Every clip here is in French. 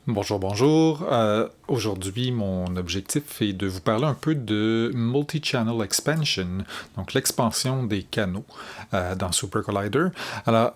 Bonjour, bonjour. Aujourd'hui, mon objectif est de vous parler un peu de Multi-Channel Expansion, donc l'expansion des canaux dans Super Collider. Alors,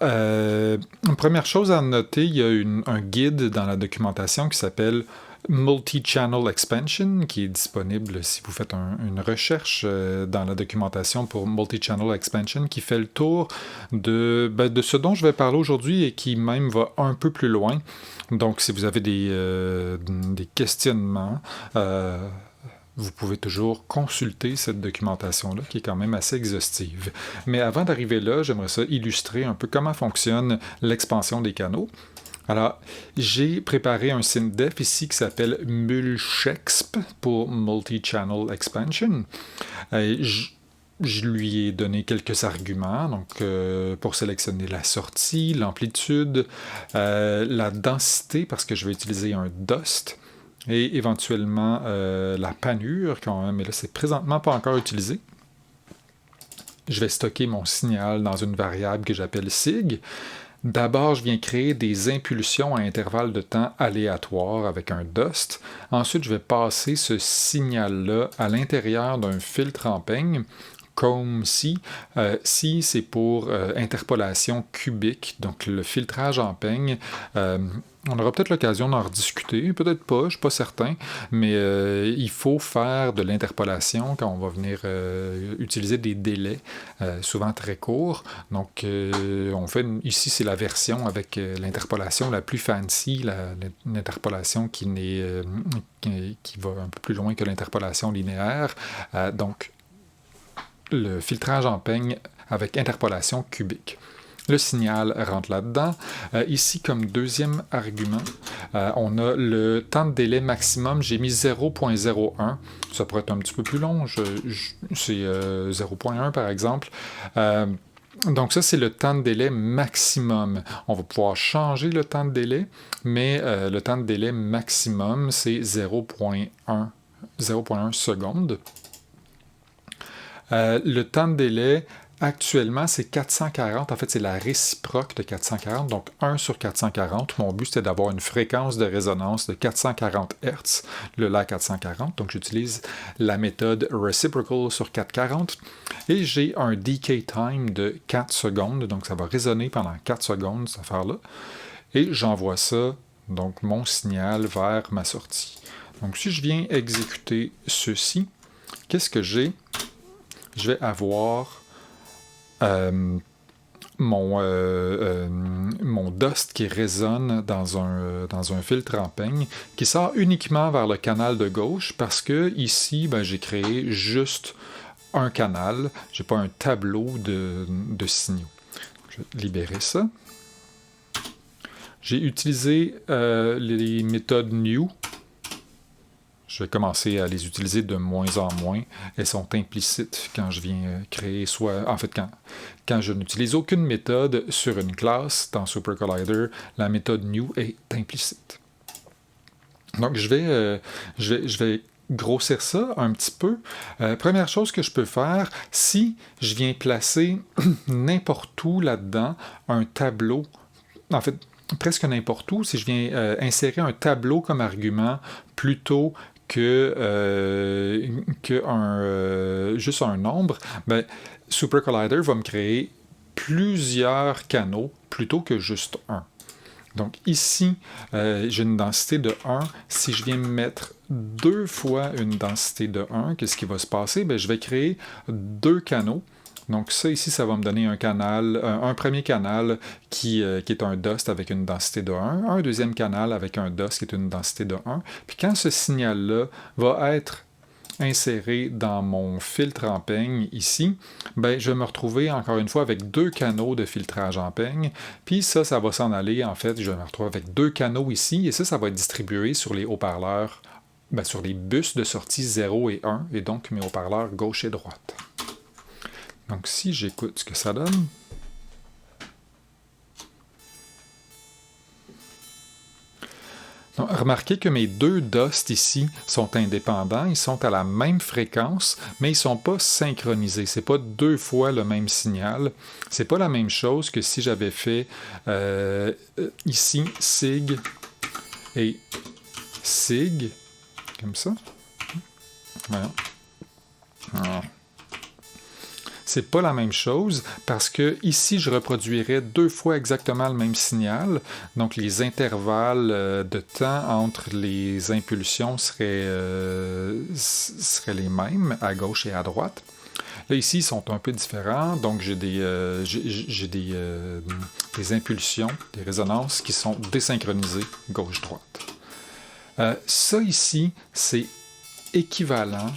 première chose à noter, il y a un guide dans la documentation qui s'appelle Multi-Channel Expansion, qui est disponible si vous faites une recherche dans la documentation pour Multi-Channel Expansion, qui fait le tour de ce dont je vais parler aujourd'hui et qui même va un peu plus loin. Donc, si vous avez des questionnements, vous pouvez toujours consulter cette documentation-là, qui est quand même assez exhaustive. Mais avant d'arriver là, j'aimerais ça illustrer un peu comment fonctionne l'expansion des canaux. Alors, j'ai préparé un SINDEF ici qui s'appelle MULCHEXP pour Multi-Channel Expansion. Je lui ai donné quelques arguments, donc pour sélectionner la sortie, l'amplitude, la densité, parce que je vais utiliser un DOST, et éventuellement la panure, mais là c'est présentement pas encore utilisé. Je vais stocker mon signal dans une variable que j'appelle SIG. D'abord, je viens créer des impulsions à intervalles de temps aléatoires avec un DOST. Ensuite, je vais passer ce signal-là à l'intérieur d'un filtre en peigne, comme si. Si, c'est pour interpolation cubique, donc le filtrage en peigne. On aura peut-être l'occasion d'en rediscuter, peut-être pas, je ne suis pas certain, mais il faut faire de l'interpolation quand on va venir utiliser des délais, souvent très courts. Donc, ici, c'est la version avec l'interpolation la plus fancy, l'interpolation qui va un peu plus loin que l'interpolation linéaire. Donc, le filtrage en peigne avec interpolation cubique. Le signal rentre là-dedans. Ici, comme deuxième argument, on a le temps de délai maximum. J'ai mis 0.01. Ça pourrait être un petit peu plus long. C'est 0.1 par exemple. Donc ça, c'est le temps de délai maximum. On va pouvoir changer le temps de délai, mais le temps de délai maximum, c'est 0.1 secondes. Le temps de délai, actuellement, c'est 440. En fait, c'est la réciproque de 440, donc 1 sur 440. Mon but, c'était d'avoir une fréquence de résonance de 440 Hz, le La 440. Donc, j'utilise la méthode reciprocal sur 440. Et j'ai un decay time de 4 secondes. Donc, ça va résonner pendant 4 secondes, cette affaire-là. Et j'envoie ça, donc mon signal, vers ma sortie. Donc, si je viens exécuter ceci, qu'est-ce que j'ai? Je vais avoir mon DOST qui résonne dans un filtre en peigne, qui sort uniquement vers le canal de gauche, parce que ici, j'ai créé juste un canal. Je n'ai pas un tableau de signaux. Je vais libérer ça. J'ai utilisé les méthodes new. Je vais commencer à les utiliser de moins en moins. Elles sont implicites quand je viens créer, quand je n'utilise aucune méthode sur une classe dans Super Collider, la méthode new est implicite. Donc je vais grossir ça un petit peu. Première chose que je peux faire, si je viens placer n'importe où là-dedans un tableau, en fait, presque n'importe où, si je viens insérer un tableau comme argument plutôt juste un nombre, Super Collider va me créer plusieurs canaux plutôt que juste un. Donc ici, j'ai une densité de 1. Si je viens mettre 2 fois une densité de 1, qu'est-ce qui va se passer? Je vais créer 2 canaux. Donc ça ici, ça va me donner un premier canal qui est un DOST avec une densité de 1, un deuxième canal avec un DOST qui est une densité de 1. Puis quand ce signal-là va être inséré dans mon filtre en peigne ici, je vais me retrouver encore une fois avec 2 canaux de filtrage en peigne. Puis ça va s'en aller, en fait, je vais me retrouver avec 2 canaux ici, et ça va être distribué sur les haut-parleurs, sur les bus de sortie 0 et 1, et donc mes haut-parleurs gauche et droite. Donc, si j'écoute ce que ça donne, donc, remarquez que mes 2 DOST ici sont indépendants, ils sont à la même fréquence, mais ils ne sont pas synchronisés. Ce n'est pas 2 fois le même signal. Ce n'est pas la même chose que si j'avais fait ici SIG et sig, comme ça. Voilà. Alors, c'est pas la même chose parce que ici, je reproduirais 2 fois exactement le même signal. Donc, les intervalles de temps entre les impulsions seraient les mêmes à gauche et à droite. Là, ici, ils sont un peu différents. Donc, j'ai des impulsions, des résonances qui sont désynchronisées gauche-droite. Ça ici, c'est équivalent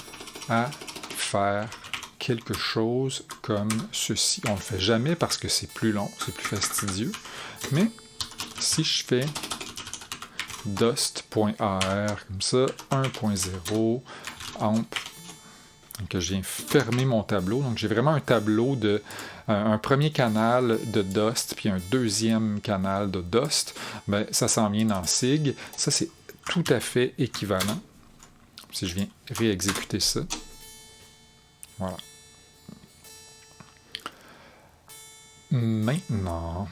à faire quelque chose comme ceci. On ne le fait jamais parce que c'est plus long, c'est plus fastidieux. Mais si je fais dust.ar comme ça, 1.0, amp, donc je viens fermer mon tableau. Donc j'ai vraiment un tableau de un premier canal de dust puis un deuxième canal de dust. Ben, ça s'en vient dans SIG. Ça, c'est tout à fait équivalent. Si je viens réexécuter ça. Voilà. Maintenant,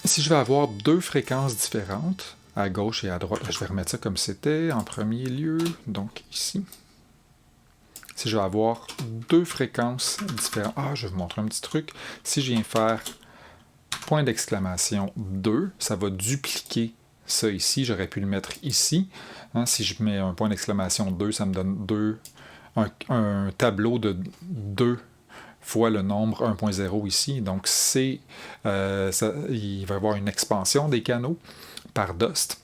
si je vais avoir 2 fréquences différentes, à gauche et à droite, je vais remettre ça comme c'était en premier lieu, donc ici. Si je vais avoir 2 fréquences différentes, je vais vous montrer un petit truc. Si je viens faire point d'exclamation 2, ça va dupliquer ça ici. J'aurais pu le mettre ici. Hein, si je mets un point d'exclamation 2, ça me donne un tableau de 2 fois le nombre 1.0 ici. Donc, il va y avoir une expansion des canaux par dust.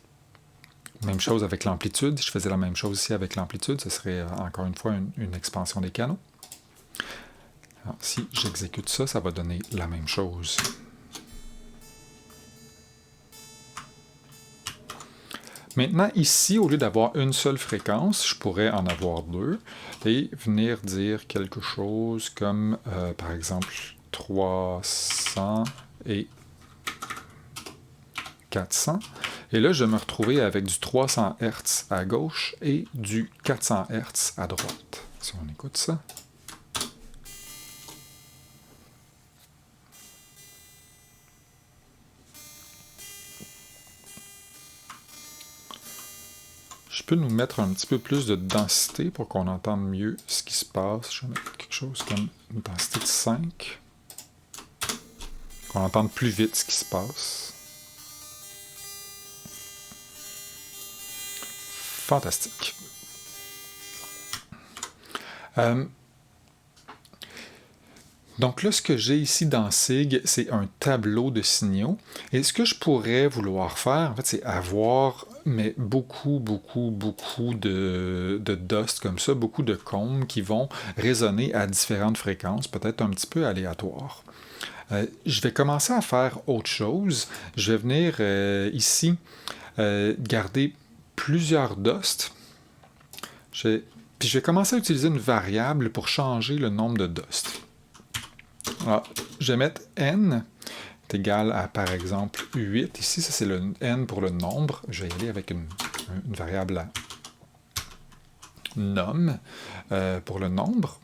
Même chose avec l'amplitude. Je faisais la même chose ici avec l'amplitude. Ce serait encore une fois une expansion des canaux. Alors, si j'exécute ça, ça va donner la même chose. Maintenant, ici, au lieu d'avoir une seule fréquence, je pourrais en avoir 2 et venir dire quelque chose comme, par exemple, 300 et 400. Et là, je vais me retrouver avec du 300 Hz à gauche et du 400 Hz à droite. Si on écoute ça. Je peux nous mettre un petit peu plus de densité pour qu'on entende mieux ce qui se passe. Je vais mettre quelque chose comme une densité de 5. Qu'on entende plus vite ce qui se passe. Fantastique. Donc là, ce que j'ai ici dans SIG, c'est un tableau de signaux. Et ce que je pourrais vouloir faire, en fait, c'est avoir beaucoup de dust comme ça, beaucoup de cônes qui vont résonner à différentes fréquences, peut-être un petit peu aléatoires. Je vais commencer à faire autre chose. Je vais venir ici garder plusieurs dust. Puis je vais commencer à utiliser une variable pour changer le nombre de dust. Alors, je vais mettre n est égal à, par exemple, 8. Ici, ça c'est le n pour le nombre. Je vais y aller avec une variable à num pour le nombre.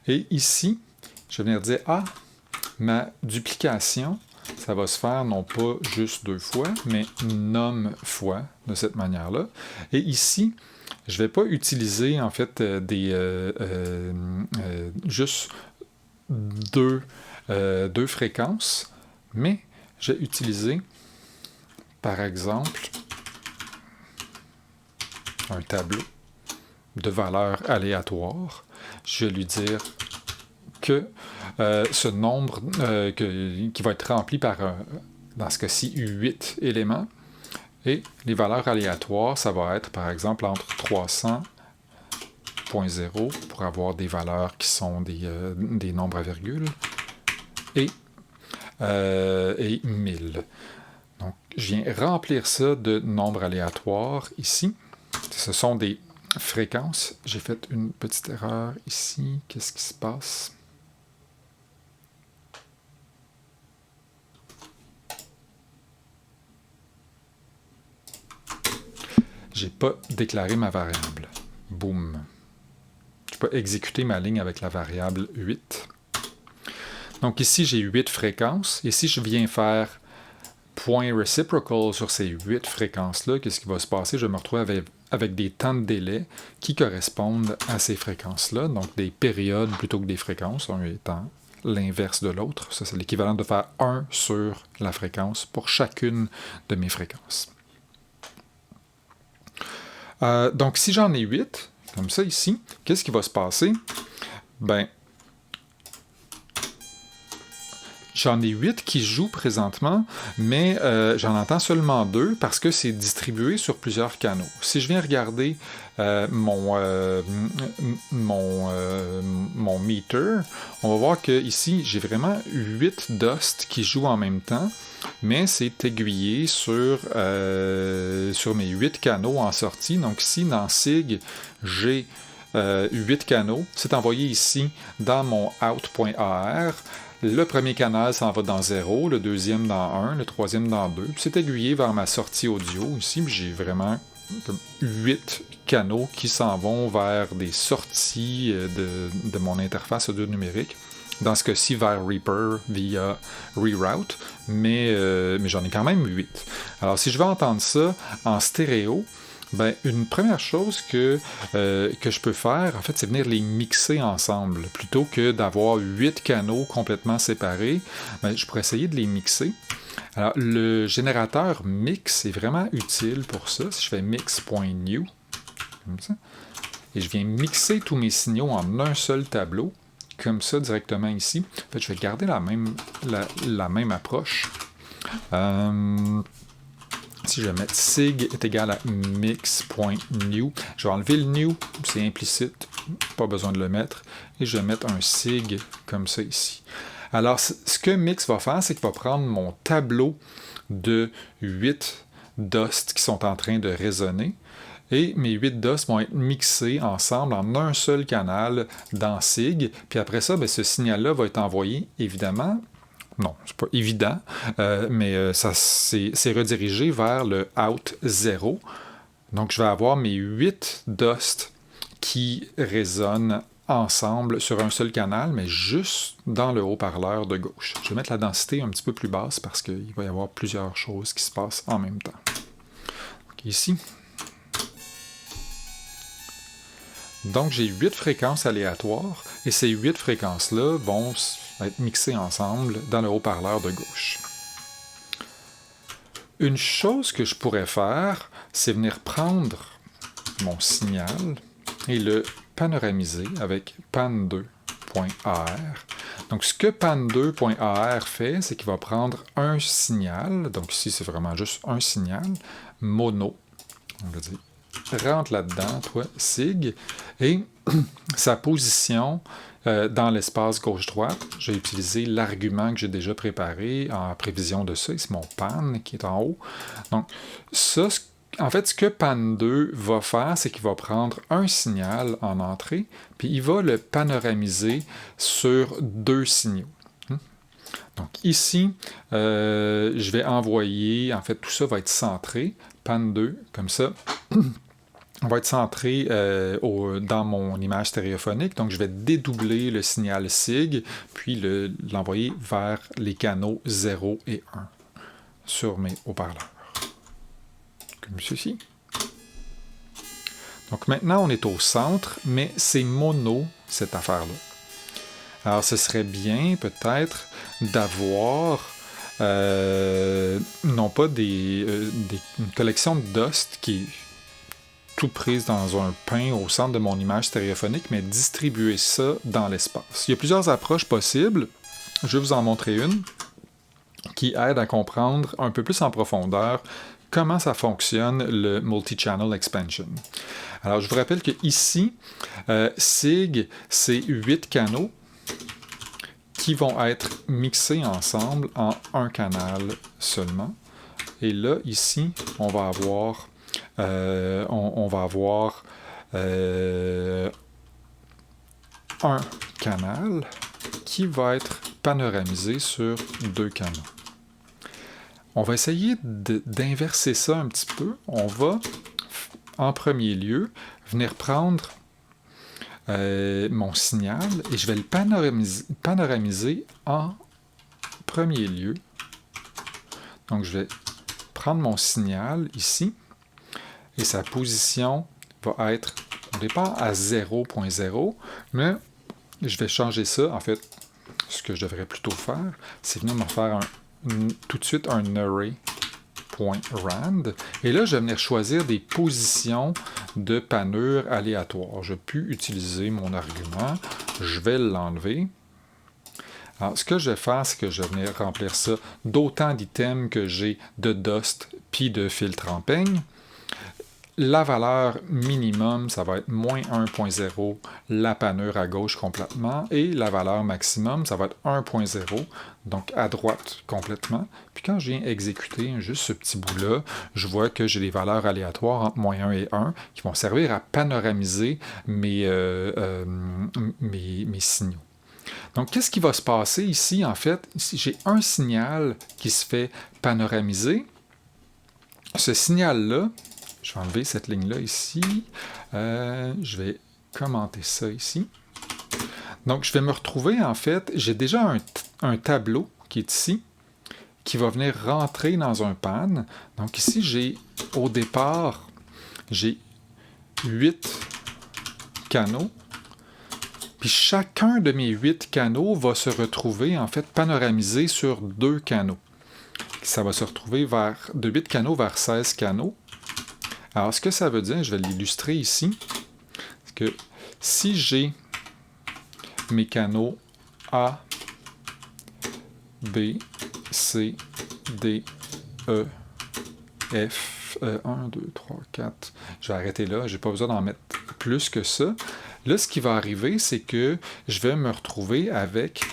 Et ici, je vais venir dire, ma duplication, ça va se faire non pas juste 2 fois, mais num fois, de cette manière-là. Et ici, je ne vais pas utiliser, en fait, juste deux fréquences, mais je vais utiliser, par exemple, un tableau de valeurs aléatoires. Je vais lui dire que ce nombre qui va être rempli par, dans ce cas-ci, 8 éléments, et les valeurs aléatoires, ça va être, par exemple, entre 300.0 pour avoir des valeurs qui sont des nombres à virgule, et 1000. Donc, je viens remplir ça de nombres aléatoires ici. Ce sont des fréquences. J'ai fait une petite erreur ici. Qu'est-ce qui se passe? J'ai pas déclaré ma variable. Boum. Je peux exécuter ma ligne avec la variable 8. Donc ici, j'ai 8 fréquences. Et si je viens faire point reciprocal sur ces 8 fréquences-là, qu'est-ce qui va se passer? Je vais me retrouver avec des temps de délai qui correspondent à ces fréquences-là, donc des périodes plutôt que des fréquences, un étant l'inverse de l'autre. Ça, c'est l'équivalent de faire 1 sur la fréquence pour chacune de mes fréquences. Donc, si j'en ai 8, comme ça ici, qu'est-ce qui va se passer? Ben, j'en ai 8 qui jouent présentement, mais j'en entends seulement 2 parce que c'est distribué sur plusieurs canaux. Si je viens regarder mon meter, on va voir que ici j'ai vraiment 8 dust qui jouent en même temps, mais c'est aiguillé sur mes 8 canaux en sortie. Donc ici, dans SIG, j'ai 8 canaux. C'est envoyé ici dans mon out.ar. Le premier canal s'en va dans 0, le deuxième dans 1, le troisième dans 2. Puis c'est aiguillé vers ma sortie audio ici. J'ai vraiment 8 canaux qui s'en vont vers des sorties de mon interface audio numérique. Dans ce cas-ci, vers Reaper via Reroute, mais j'en ai quand même 8. Alors, si je veux entendre ça en stéréo, ben, une première chose que je peux faire, en fait, c'est venir les mixer ensemble. Plutôt que d'avoir 8 canaux complètement séparés, ben, je pourrais essayer de les mixer. Alors, le générateur mix est vraiment utile pour ça. Si je fais mix.new, comme ça, et je viens mixer tous mes signaux en un seul tableau, comme ça directement ici. En fait, je vais garder la même approche. Si je vais mettre sig est égal à mix.new, je vais enlever le new, c'est implicite, pas besoin de le mettre, et je vais mettre un sig comme ça ici. Alors, ce que mix va faire, c'est qu'il va prendre mon tableau de 8 dust qui sont en train de résonner, et mes 8 dust vont être mixés ensemble en un seul canal dans SIG. Puis après ça, ben, ce signal-là va être envoyé, évidemment, non, c'est pas évident, mais ça c'est redirigé vers le out 0. Donc je vais avoir mes 8 dust qui résonnent ensemble sur un seul canal, mais juste dans le haut-parleur de gauche. Je vais mettre la densité un petit peu plus basse parce qu'il va y avoir plusieurs choses qui se passent en même temps. Donc, ici. Donc, j'ai 8 fréquences aléatoires, et ces 8 fréquences-là vont être mixées ensemble dans le haut-parleur de gauche. Une chose que je pourrais faire, c'est venir prendre mon signal et le panoramiser avec pan2.ar. Donc, ce que pan2.ar fait, c'est qu'il va prendre un signal, donc ici, c'est vraiment juste un signal, mono, on va dire, rentre là-dedans, toi, SIG, et sa position dans l'espace gauche-droite, j'ai utilisé l'argument que j'ai déjà préparé en prévision de ça, c'est mon pan qui est en haut. Donc, ça, en fait, ce que pan2 va faire, c'est qu'il va prendre un signal en entrée, puis il va le panoramiser sur 2 signaux. Donc ici, je vais envoyer, en fait, tout ça va être centré, pan2, comme ça. On va être centré dans mon image stéréophonique, donc je vais dédoubler le signal SIG, puis l'envoyer vers les canaux 0 et 1 sur mes haut-parleurs. Comme ceci. Donc maintenant, on est au centre, mais c'est mono, cette affaire-là. Alors, ce serait bien, peut-être, d'avoir non pas une collection de dust qui est tout prise dans un pain au centre de mon image stéréophonique, mais distribuer ça dans l'espace. Il y a plusieurs approches possibles. Je vais vous en montrer une qui aide à comprendre un peu plus en profondeur comment ça fonctionne le multi-channel expansion. Alors, je vous rappelle que ici, SIG, c'est 8 canaux qui vont être mixés ensemble en un canal seulement. Et là, ici, on va avoir un canal qui va être panoramisé sur 2 canaux. On va essayer d'inverser ça un petit peu. On va, en premier lieu, venir prendre mon signal et je vais le panoramiser en premier lieu Donc, je vais prendre mon signal ici, et sa position va être au départ à 0.0, mais je vais changer ça. En fait, ce que je devrais plutôt faire, c'est venir me faire tout de suite un array.rand. Et là, je vais venir choisir des positions de panure aléatoires. Je peux utiliser mon argument. Je vais l'enlever. Alors, ce que je vais faire, c'est que je vais venir remplir ça d'autant d'items que j'ai de dust puis de filtre en peigne. La valeur minimum, ça va être moins 1.0, la panure à gauche complètement, et la valeur maximum, ça va être 1.0, donc à droite complètement. Puis quand je viens exécuter juste ce petit bout-là, je vois que j'ai des valeurs aléatoires entre moins 1 et 1 qui vont servir à panoramiser mes signaux. Donc, qu'est-ce qui va se passer ici, en fait? Ici, j'ai un signal qui se fait panoramiser. Ce signal-là, je vais enlever cette ligne-là ici. Je vais commenter ça ici. Donc, je vais me retrouver, en fait, j'ai déjà un tableau qui est ici, qui va venir rentrer dans un pan. Donc, ici, j'ai, au départ, j'ai 8 canaux. Puis chacun de mes 8 canaux va se retrouver, en fait, panoramisé sur 2 canaux. Ça va se retrouver de 8 canaux vers 16 canaux. Alors, ce que ça veut dire, je vais l'illustrer ici, c'est que si j'ai mes canaux A, B, C, D, E, F, 1, 2, 3, 4, je vais arrêter là, je n'ai pas besoin d'en mettre plus que ça. Là, ce qui va arriver, c'est que je vais me retrouver avec...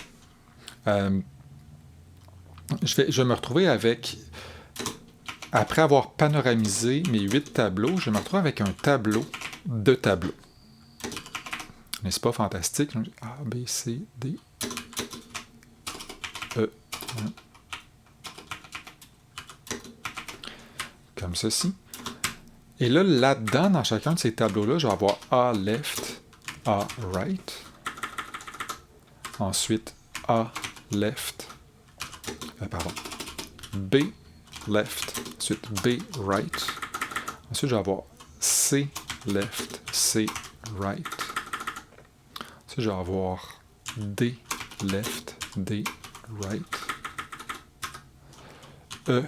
Après avoir panoramisé mes 8 tableaux, je me retrouve avec un tableau de tableaux. N'est-ce pas fantastique? A, B, C, D, E. Comme ceci. Et là, là-dedans, dans chacun de ces tableaux-là, je vais avoir A left, A right. Ensuite, A left. B left. Ensuite, B right. Ensuite, je vais avoir C left, C right. Ensuite, je vais avoir D left, D right. E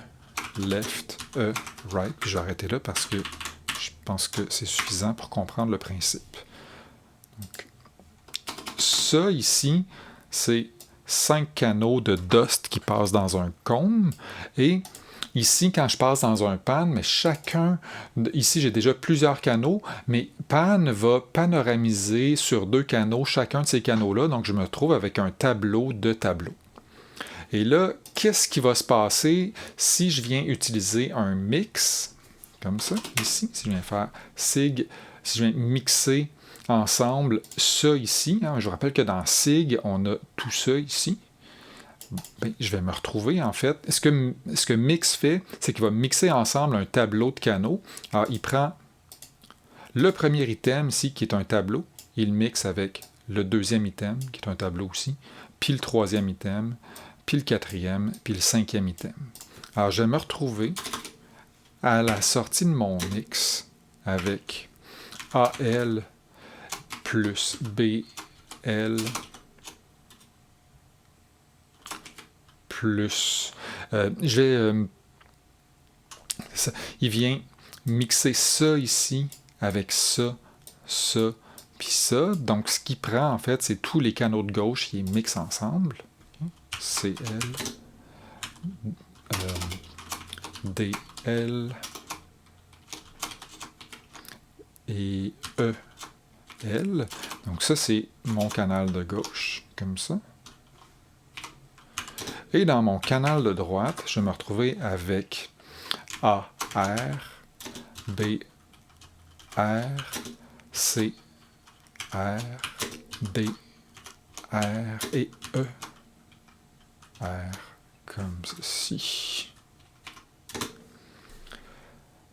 left, E right. Puis je vais arrêter là parce que je pense que c'est suffisant pour comprendre le principe. Donc, ça ici, c'est 5 canaux de dust qui passent dans un cône. Et ici, quand je passe dans un pan, mais ici j'ai déjà plusieurs canaux, mais pan va panoramiser sur 2 canaux, chacun de ces canaux-là, donc je me trouve avec un tableau de tableaux. Et là, qu'est-ce qui va se passer si je viens utiliser un mix, comme ça, ici, si je viens faire sig, si je viens mixer ensemble ça ici, hein, je vous rappelle que dans sig, on a tout ça ici. Ben, je vais me retrouver, en fait. Ce que Mix fait, c'est qu'il va mixer ensemble un tableau de canaux. Alors, il prend le premier item ici, qui est un tableau, il mixe avec le deuxième item, qui est un tableau aussi, puis le troisième item, puis le quatrième, puis le cinquième item. Alors, je vais me retrouver à la sortie de mon mix avec AL plus BL plus... il vient mixer ça ici avec ça, ça, puis ça. Donc, ce qu'il prend, en fait, c'est tous les canaux de gauche qui mixent ensemble. CL, DL et EL. Donc, ça, c'est mon canal de gauche, comme ça. Et dans mon canal de droite, je vais me retrouver avec AR, BR, CR, DR et ER, comme ceci.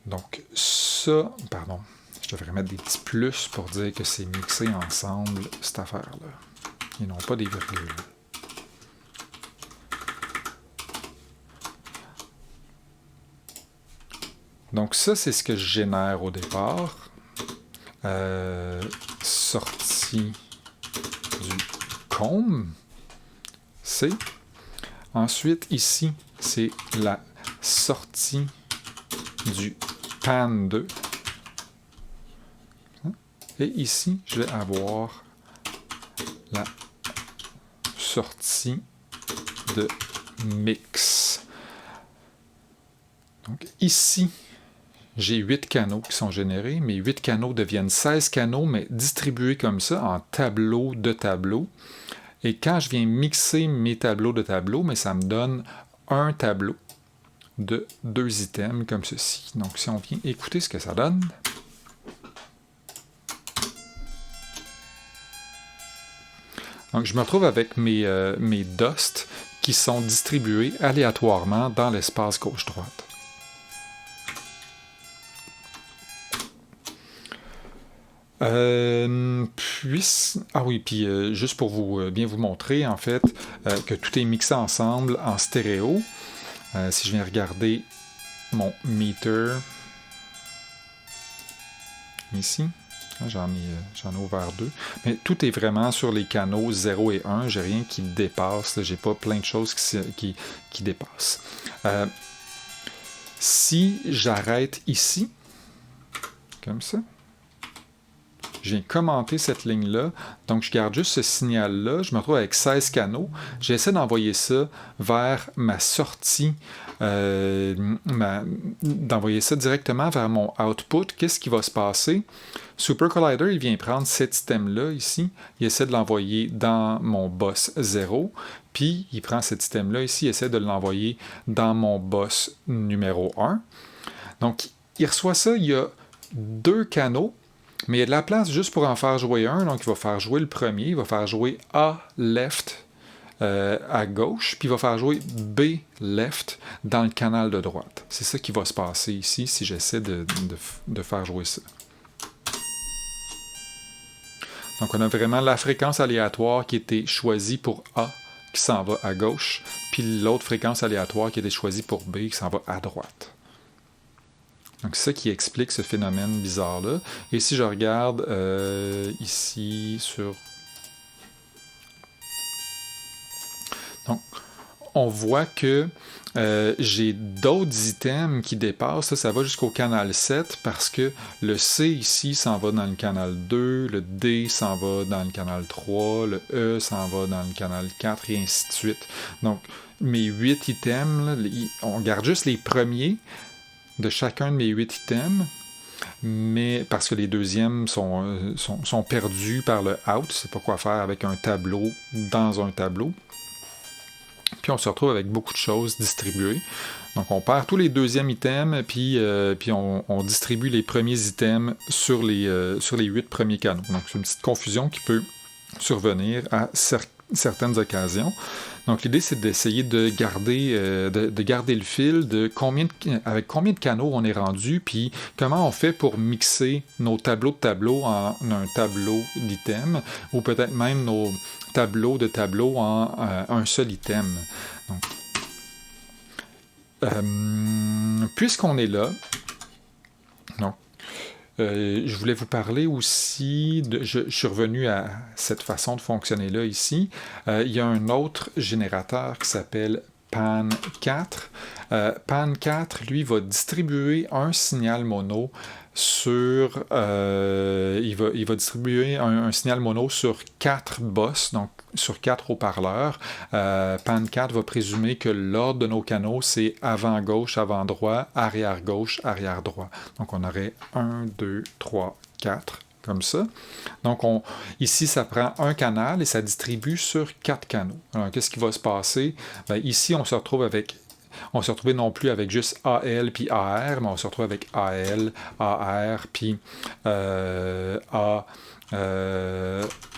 Donc ça, pardon, je devrais mettre des petits plus pour dire que c'est mixé ensemble, cette affaire-là. Et non pas des virgules. Donc ça, c'est ce que je génère au départ. Sortie du comb, C. Ensuite, ici, c'est la sortie du pan 2. Et ici, je vais avoir la sortie de mix. Donc ici, j'ai 8 canaux qui sont générés. Mes 8 canaux deviennent 16 canaux, mais distribués comme ça en tableaux de tableaux. Et quand je viens mixer mes tableaux de tableaux, mais ça me donne un tableau de 2 items comme ceci. Donc si on vient écouter ce que ça donne. Donc je me retrouve avec mes dust qui sont distribués aléatoirement dans l'espace gauche-droite. Puis juste pour bien vous montrer, en fait, que tout est mixé ensemble en stéréo. Si je viens regarder mon meter, ici, j'en ai ouvert 2, mais tout est vraiment sur les canaux 0 et 1, j'ai rien qui dépasse, j'ai pas plein de choses qui dépassent. Si j'arrête ici, comme ça, je viens commenter cette ligne-là, donc je garde juste ce signal-là, je me retrouve avec 16 canaux, j'essaie d'envoyer ça vers ma sortie, d'envoyer ça directement vers mon output. Qu'est-ce qui va se passer? Super Collider, il vient prendre cet item-là ici, il essaie de l'envoyer dans mon boss 0, puis il prend cet item-là ici, il essaie de l'envoyer dans mon boss numéro 1. Donc, il reçoit ça, il y a 2 canaux, mais il y a de la place juste pour en faire jouer un, donc il va faire jouer le premier, il va faire jouer A left à gauche, puis il va faire jouer B left dans le canal de droite. C'est ça qui va se passer ici si j'essaie de faire jouer ça. Donc on a vraiment la fréquence aléatoire qui était choisie pour A qui s'en va à gauche, puis l'autre fréquence aléatoire qui était choisie pour B qui s'en va à droite. Donc c'est ça qui explique ce phénomène bizarre-là. Et si je regarde ici sur... Donc, on voit que j'ai d'autres items qui dépassent. Ça va jusqu'au canal 7 parce que le C ici s'en va dans le canal 2, le D s'en va dans le canal 3, le E s'en va dans le canal 4 et ainsi de suite. Donc, mes 8 items, là, on garde juste les premiers de chacun de mes 8 items, mais parce que les deuxièmes sont perdus par le out, c'est pas quoi faire avec un tableau dans un tableau. Puis on se retrouve avec beaucoup de choses distribuées. Donc on perd tous les deuxièmes items, puis on distribue les premiers items sur les 8 premiers canaux. Donc c'est une petite confusion qui peut survenir à certaines occasions. Donc l'idée c'est d'essayer de garder le fil de avec combien de canaux on est rendu, puis comment on fait pour mixer nos tableaux de tableaux en un tableau d'items, ou peut-être même nos tableaux de tableaux en un seul item. Donc, puisqu'on est là, donc, je voulais vous parler aussi, je suis revenu à cette façon de fonctionner là ici. Il y a un autre générateur qui s'appelle Pan4. Pan4, lui, va distribuer un signal mono sur... il va distribuer un signal mono sur 4 bus, donc sur 4 haut-parleurs. Pan4 va présumer que l'ordre de nos canaux, c'est avant-gauche, avant-droit, arrière-gauche, arrière-droit. Donc on aurait 1, 2, 3, 4, comme ça. Donc ici, ça prend un canal et ça distribue sur 4 canaux. Alors qu'est-ce qui va se passer? Bien, ici, on se retrouve non plus avec juste AL puis AR, mais on se retrouve avec AL, AR, puis A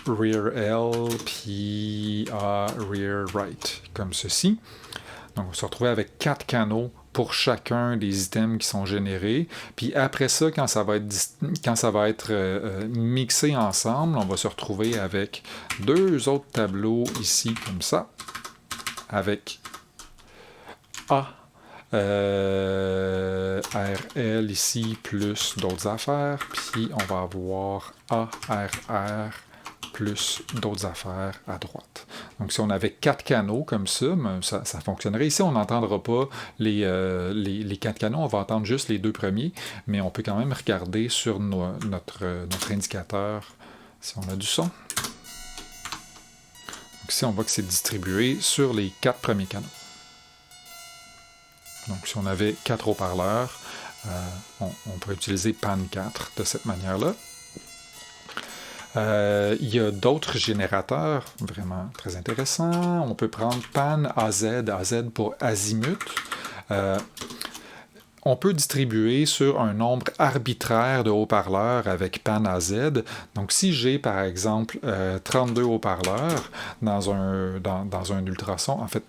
rear L, puis A rear right, comme ceci. Donc on se retrouve avec 4 canaux pour chacun des items qui sont générés. Puis après ça, quand ça va être mixé ensemble, on va se retrouver avec 2 autres tableaux ici, comme ça, avec A RL ici plus d'autres affaires, puis on va avoir ARR plus d'autres affaires à droite. Donc, si on avait 4 canaux comme ça, ça fonctionnerait. Ici, on n'entendra pas les 4 canaux, on va entendre juste les 2 premiers, mais on peut quand même regarder sur notre indicateur si on a du son. Donc, ici, on voit que c'est distribué sur les 4 premiers canaux. Donc, si on avait 4 haut-parleurs, on pourrait utiliser PAN 4 de cette manière-là. Il y a d'autres générateurs vraiment très intéressants. On peut prendre PAN AZ, AZ pour azimut. On peut distribuer sur un nombre arbitraire de haut-parleurs avec PAN AZ. Donc, si j'ai, par exemple, 32 haut-parleurs dans un ultrason, en fait,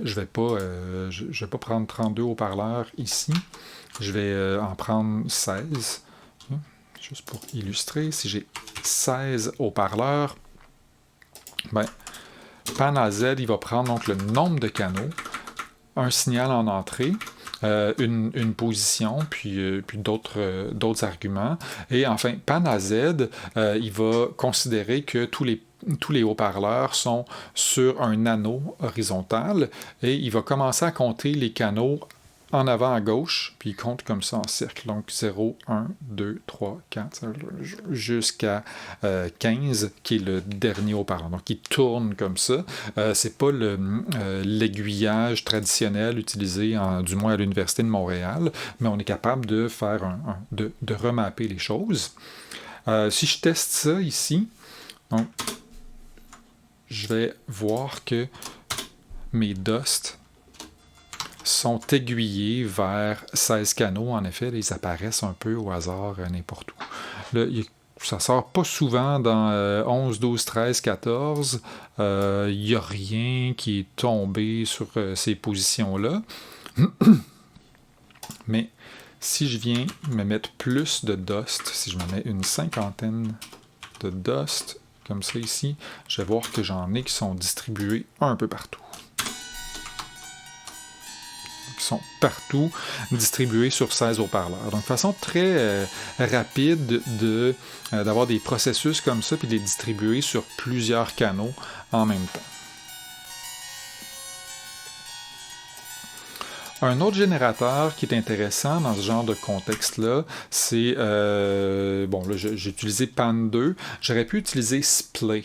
je vais pas prendre 32 haut-parleurs ici. Je vais en prendre 16. Juste pour illustrer, si j'ai 16 haut-parleurs, ben, PAN AZ, il va prendre donc le nombre de canaux, un signal en entrée, une position, puis d'autres arguments. Et enfin, PAN AZ, il va considérer que tous les haut-parleurs sont sur un anneau horizontal et il va commencer à compter les canaux en avant à gauche, puis il compte comme ça en cercle. Donc 0, 1, 2, 3, 4, jusqu'à 15, qui est le dernier haut-parleur. Donc il tourne comme ça. C'est pas l'aiguillage traditionnel utilisé, du moins à l'Université de Montréal, mais on est capable de faire de remapper les choses. Si je teste ça ici, donc, je vais voir que mes dust sont aiguillés vers 16 canaux. En effet, là, ils apparaissent un peu au hasard n'importe où. Là, ça sort pas souvent dans 11, 12, 13, 14. Il n'y a rien qui est tombé sur ces positions-là. Mais si je viens me mettre plus de dust, si je me mets une 50aine de dust, comme ça ici, je vais voir que j'en ai qui sont distribués un peu partout. Qui sont partout distribués sur 16 haut-parleurs. Donc, de façon très rapide d'avoir des processus comme ça puis de les distribuer sur plusieurs canaux en même temps. Un autre générateur qui est intéressant dans ce genre de contexte-là, c'est... bon, là, j'ai utilisé PAN2. J'aurais pu utiliser Splay.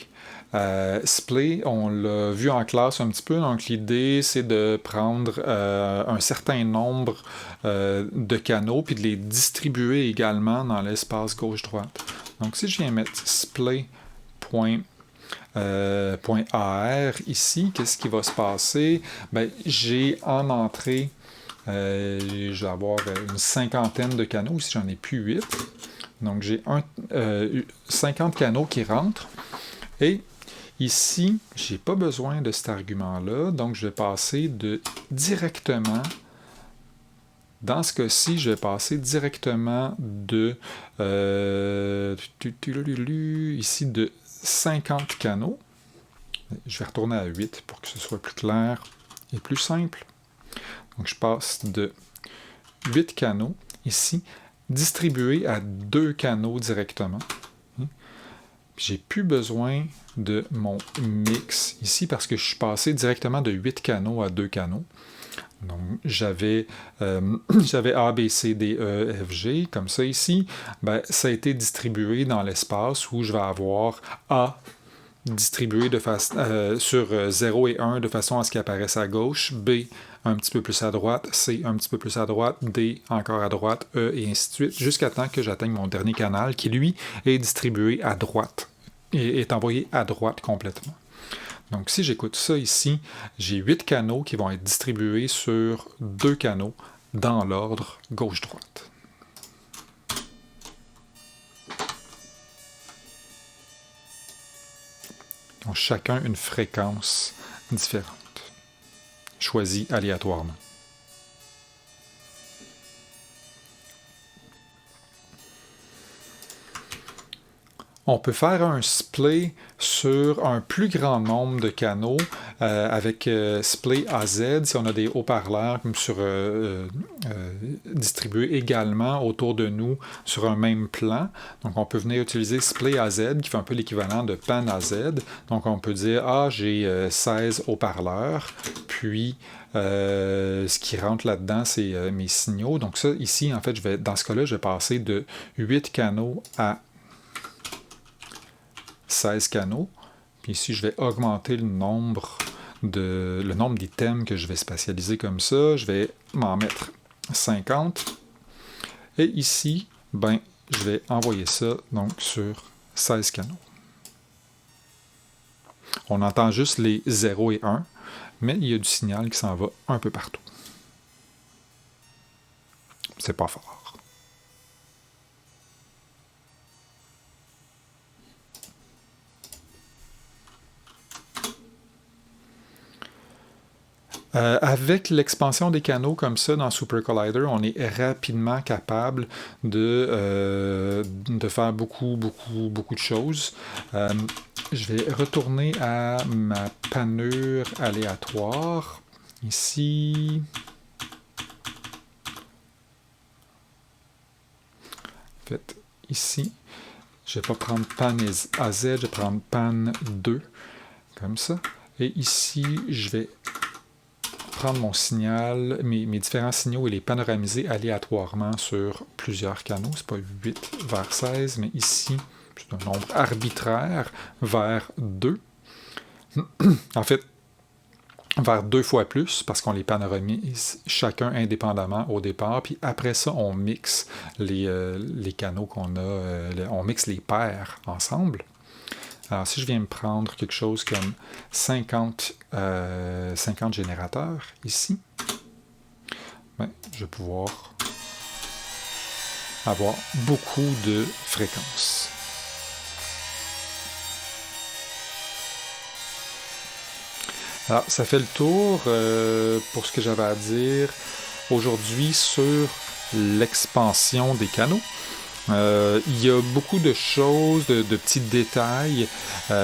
Splay, on l'a vu en classe un petit peu, donc l'idée c'est de prendre un certain nombre de canaux puis de les distribuer également dans l'espace gauche-droite. Donc si je viens mettre Splay.AR ici, qu'est-ce qui va se passer? Ben, j'ai en entrée, je vais avoir une 50aine de canaux, si j'en ai plus 8. Donc j'ai 50 canaux qui rentrent. Et ici, je n'ai pas besoin de cet argument-là, donc je vais passer directement, dans ce cas-ci, je vais passer directement ici de 50 canaux. Je vais retourner à 8 pour que ce soit plus clair et plus simple. Donc je passe de 8 canaux ici, distribués à 2 canaux directement. J'ai plus besoin de mon mix ici parce que je suis passé directement de 8 canaux à 2 canaux. Donc, j'avais A, B, C, D, E, F, G, comme ça ici. Ben, ça a été distribué dans l'espace où je vais avoir A distribué sur 0 et 1 de façon à ce qu'il apparaisse à gauche, B un petit peu plus à droite, C un petit peu plus à droite, D encore à droite, E et ainsi de suite, jusqu'à temps que j'atteigne mon dernier canal qui, lui, est distribué à droite et est envoyé à droite complètement. Donc, si j'écoute ça ici, j'ai 8 canaux qui vont être distribués sur 2 canaux dans l'ordre gauche-droite. Donc, chacun une fréquence différente, choisie aléatoirement. On peut faire un splay sur un plus grand nombre de canaux avec Splay AZ, si on a des haut-parleurs distribués également autour de nous sur un même plan, donc on peut venir utiliser Splay AZ qui fait un peu l'équivalent de Pan AZ. Donc on peut dire, j'ai 16 haut-parleurs, puis ce qui rentre là-dedans, c'est mes signaux. Donc ça, ici, en fait, dans ce cas-là, je vais passer de 8 canaux à 16 canaux. Puis ici, je vais augmenter le nombre d'items que je vais spatialiser comme ça. Je vais m'en mettre 50. Et ici, je vais envoyer ça donc sur 16 canaux. On entend juste les 0 et 1, mais il y a du signal qui s'en va un peu partout. C'est pas fort. Avec l'expansion des canaux comme ça dans Super Collider, on est rapidement capable de faire beaucoup de choses. Je vais retourner à ma panure aléatoire. Ici. En fait, ici, je ne vais pas prendre pan AZ, je vais prendre pan 2, comme ça. Et ici, je vais prendre mon signal, mes différents signaux et les panoramiser aléatoirement sur plusieurs canaux. C'est pas 8 vers 16, mais ici, c'est un nombre arbitraire vers 2. En fait, vers 2 fois plus, parce qu'on les panoramise chacun indépendamment au départ, puis après ça, on mixe les canaux qu'on a, on mixe les paires ensemble. Alors, si je viens me prendre quelque chose comme 50 générateurs ici, je vais pouvoir avoir beaucoup de fréquences. Alors, ça fait le tour pour ce que j'avais à dire aujourd'hui sur l'expansion des canaux. Il y a beaucoup de choses, de petits détails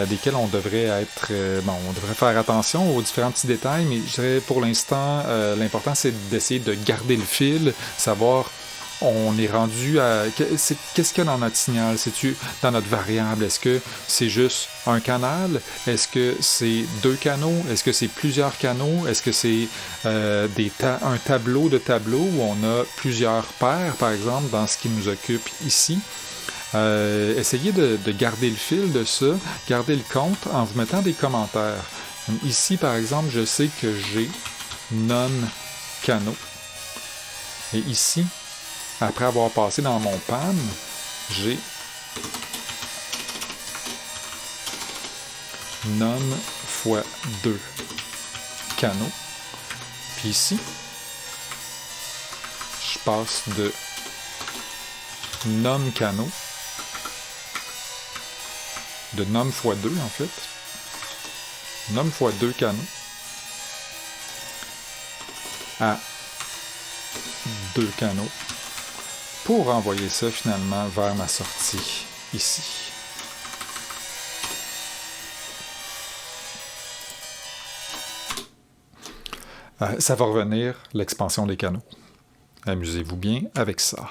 desquels on devrait on devrait faire attention aux différents petits détails, mais je dirais pour l'instant, l'important c'est d'essayer de garder le fil, savoir on est rendu à... Qu'est-ce qu'il y a dans notre signal? C'est-tu dans notre variable? Est-ce que c'est juste un canal? Est-ce que c'est 2 canaux? Est-ce que c'est plusieurs canaux? Est-ce que c'est un tableau de tableaux où on a plusieurs paires, par exemple, dans ce qui nous occupe ici? Essayez de garder le fil de ça, garder le compte en vous mettant des commentaires. Ici, par exemple, je sais que j'ai non-canaux. Et ici, après avoir passé dans mon pan, j'ai non fois 2 canaux. Puis ici, je passe de non canaux, de non fois 2 en fait, non fois 2 canaux, à 2 canaux, pour envoyer ça finalement vers ma sortie ici. Ça va revenir, l'expansion des canaux. Amusez-vous bien avec ça.